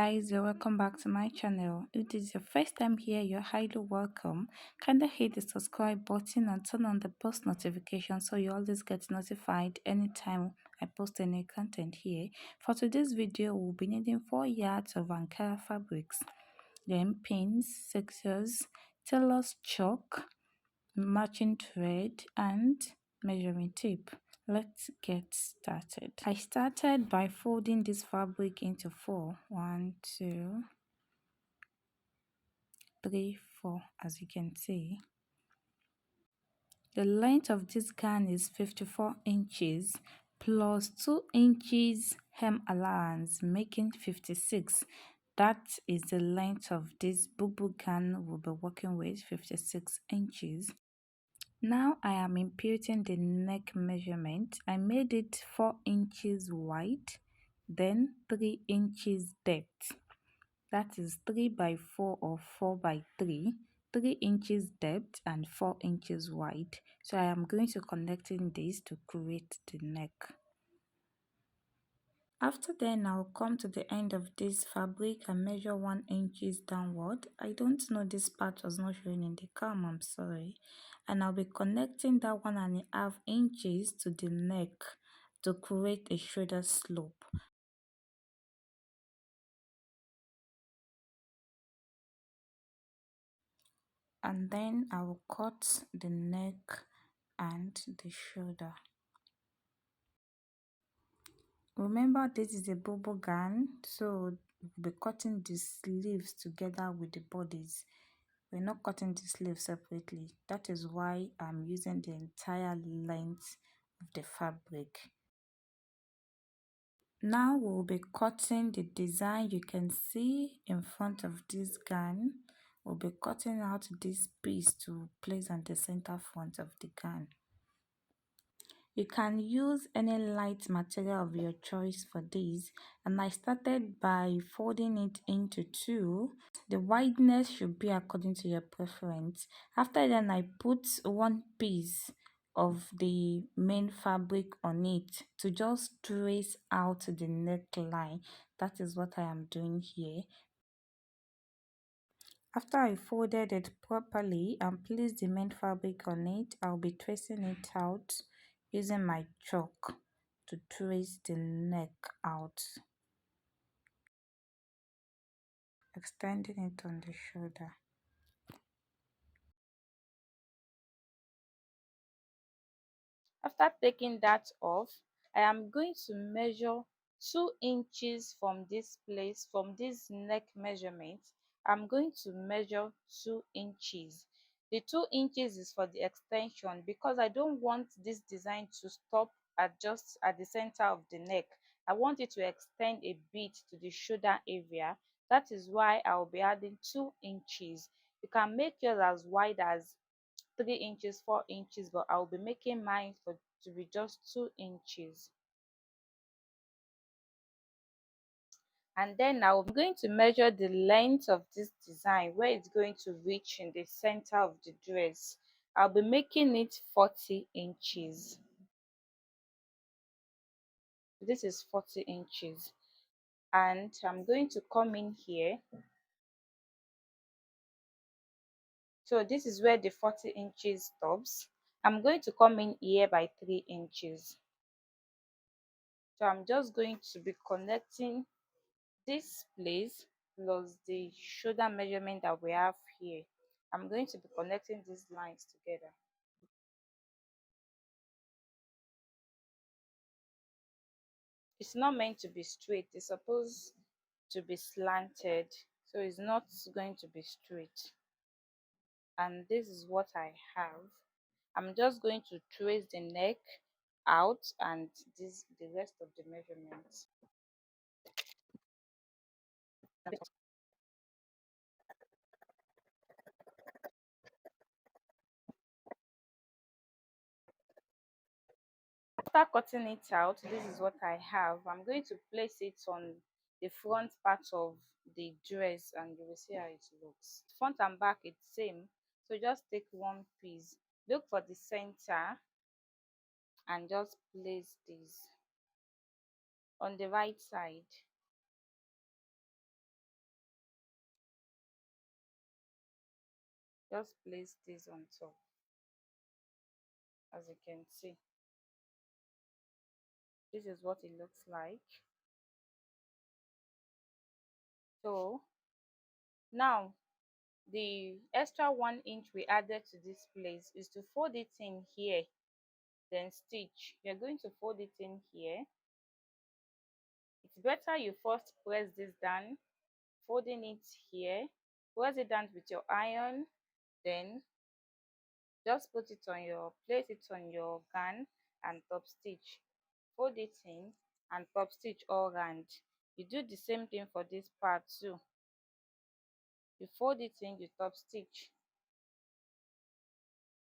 guys, you're welcome back to my channel. If this is your first time here, you're highly welcome. Kindly hit the subscribe button and turn on the post notification so you always get notified anytime I post any content here. For today's video, we'll be needing 4 yards of Ankara fabrics, then pins, scissors, tailor's chalk, matching thread and measuring tape. Let's get started. I started by folding this fabric into 4. 1, 2, 3, 4, as you can see. The length of this gown is 54 inches plus 2 inches hem allowance, making 56. That is the length of this BUBU gown we'll be working with, 56 inches. Now I am imputing the neck measurement. I made it 4 inches wide, then 3 inches depth. That is 3 by 4 or 4 by 3, 3 inches depth and 4 inches wide. So I am going to connecting this to create the neck. After then, I'll come to the end of this fabric and measure 1 inches downward. I don't know, this part was not showing in the cam, I'm sorry. And I'll be connecting that 1.5 inches to the neck to create a shoulder slope. And then I will cut the neck and the shoulder. Remember, this is a BUBU gown, so we'll be cutting the sleeves together with the bodies. We're not cutting the sleeve separately. That is why I'm using the entire length of the fabric. Now we'll be cutting the design you can see in front of this gown. We'll be cutting out this piece to place on the center front of the gown. You can use any light material of your choice for this, and I started by folding it into 2. The wideness should be according to your preference. After then, I put one piece of the main fabric on it to just trace out the neckline. That is what I am doing here. After I folded it properly and placed the main fabric on it, I'll be tracing it out using my chalk to trace the neck out, extending it on the shoulder. After taking that off, I am going to measure 2 inches from this place, from this neck measurement. I'm going to measure 2 inches. The 2 inches is for the extension because I don't want this design to stop at just at the center of the neck. I want it to extend a bit to the shoulder area. That is why I'll be adding 2 inches. You can make yours as wide as 3 inches, 4 inches, but I'll be making mine for to be just 2 inches. And then now I'm going to measure the length of this design, where it's going to reach in the center of the dress. I'll be making it 40 inches. This is 40 inches, and I'm going to come in here. So this is where the 40 inches stops. I'm going to come in here by 3 inches. So I'm just going to be connecting this place plus the shoulder measurement that we have here. I'm going to be connecting these lines together. It's not meant to be straight, it's supposed to be slanted, so it's not going to be straight. And this is what I have. I'm just going to trace the neck out and this the rest of the measurements. After cutting it out, this is what I have. I'm going to place it on the front part of the dress and you will see how it looks. Front and back it's same, so just take one piece, look for the center and just place this on the right side. just place this on top. As you can see, this is what it looks like. So now the extra 1 inch we added to this place is to fold it in here, then stitch. You're going to fold it in here. It's better you first press this down, folding it here, press it down with your iron, then just place it on your gown and top stitch. Fold it in and top stitch all round. You do the same thing for this part too. You fold it in, you top stitch.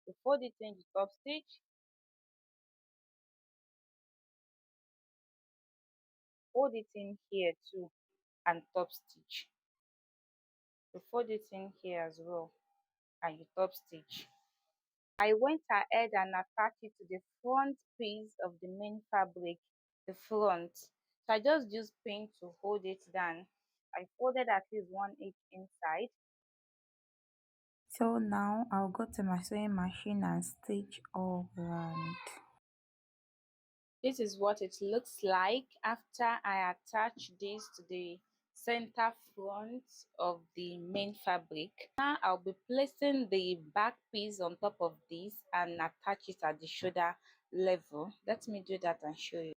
You fold it in, you top stitch. Fold it in here too and top stitch. You fold it in here as well and you top stitch. I went ahead and attached it to the front piece of the main fabric, the front. So I just used pin to hold it down. I folded at least 1 inch inside. So now I'll go to my sewing machine and stitch all around. This is what it looks like after I attach this to the center front of the main fabric. Now I'll be placing the back piece on top of this and attach it at the shoulder level. Let me do that and show you.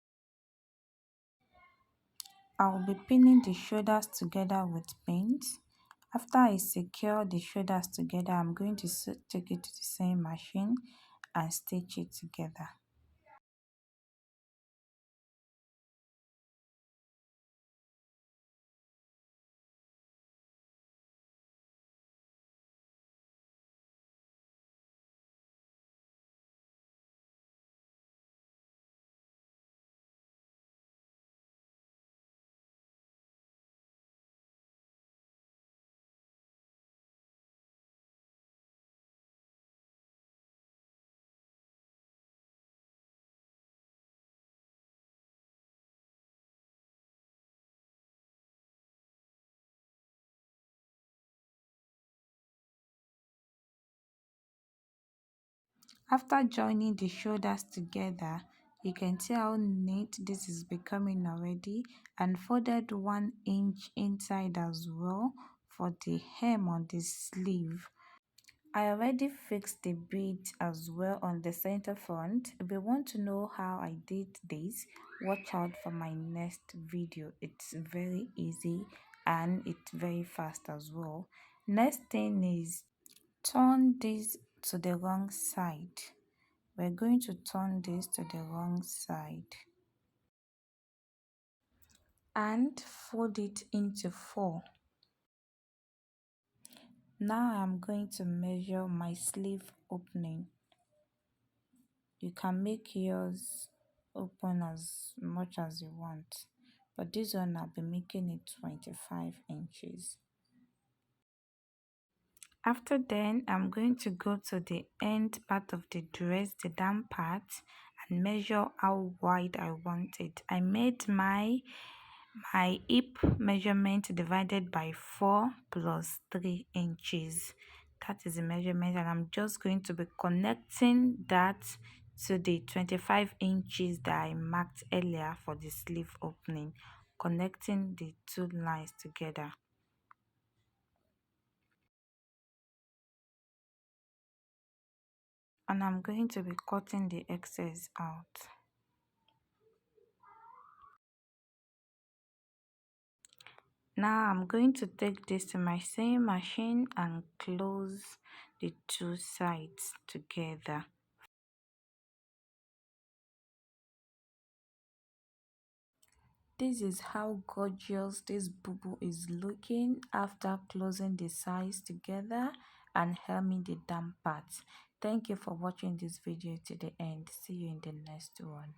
I'll be pinning the shoulders together with pins. After I secure the shoulders together, I'm going to take it to the sewing machine and stitch it together. After joining the shoulders together, you can see how neat this is becoming already, and folded 1 inch inside as well for the hem on the sleeve. I already fixed the beads as well on the center front. If you want to know how I did this, watch out for my next video. It's very easy and it's very fast as well. Next thing is turn this to the wrong side. We're going to turn this to the wrong side and fold it into 4. Now I'm going to measure my sleeve opening. You can make yours open as much as you want, but this one I'll be making it 25 inches. After then, I'm going to go to the end part of the dress, the down part, and measure how wide I want it. I made my hip measurement divided by 4 plus 3 inches. That is the measurement, and I'm just going to be connecting that to the 25 inches that I marked earlier for the sleeve opening, connecting the two lines together. And I'm going to be cutting the excess out. Now I'm going to take this to my sewing machine and close the two sides together. This is how gorgeous this boo is looking after closing the sides together and hemming the down parts. Thank you for watching this video to the end. See you in the next one.